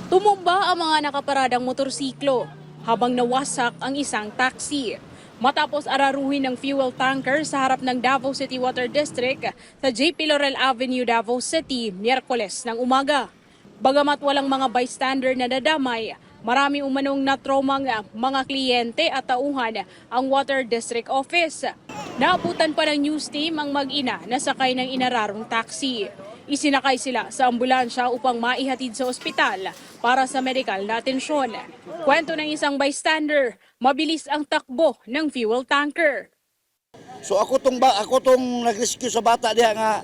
Tumumba ang mga nakaparadang motorsiklo habang nawasak ang isang taxi. Matapos araruhin ng fuel tanker sa harap ng Davao City Water District sa JP Laurel Avenue, Davao City, Miyerkules ng umaga. Bagamat walang mga bystander na nadamay, marami umanong natromang mga kliyente at tauhan ang Water District Office. Naabutan pa ng news team ang mag-ina na sakay ng inararong taxi. Isinakay sila sa ambulansya upang maihatid sa ospital para sa medikal na atensyon. Kwento ng isang bystander, mabilis ang takbo ng fuel tanker. So ako tong nag-rescue sa bata diha nga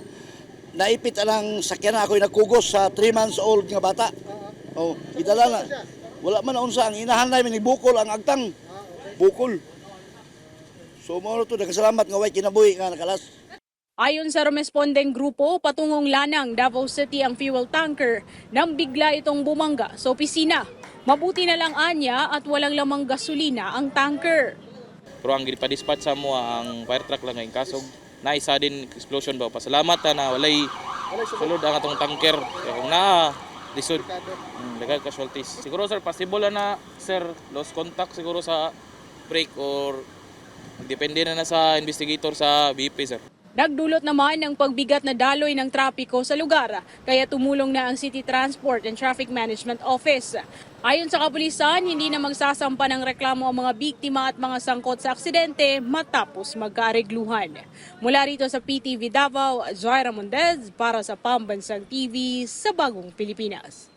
naipit ang sakyan ako nagkugos sa 3 months old nga bata. Oh, gidala na. Wala man unsa ang inahan namin ni bukol ang agtang. Bukol. So mo to nagkasalamat nga way kinabuhi nga nakalas. Ayon sa rumespondeng grupo, patungong Lanang, Davao City ang fuel tanker nang bigla itong bumangga sa opisina. Mabuti na lang anya at walang lamang gasolina ang tanker. Pero ang gipadispatch sa mo ang fire truck lang ngayon kasog na isa din explosion ba. Pasalamat na walay sulod ang atong tanker. Kaya kung na lisod, legal casualties. Siguro sir, possible na sir, lost contact siguro sa brake or depende na sa investigator sa BP sir. Nagdulot naman ng pagbigat na daloy ng trapiko sa lugar, kaya tumulong na ang City Transport and Traffic Management Office. Ayon sa kapulisan, hindi na magsasampa ng reklamo ang mga biktima at mga sangkot sa aksidente matapos magkaregluhan. Mula rito sa PTV Davao, Joy Ramondez para sa Pambansang TV sa Bagong Pilipinas.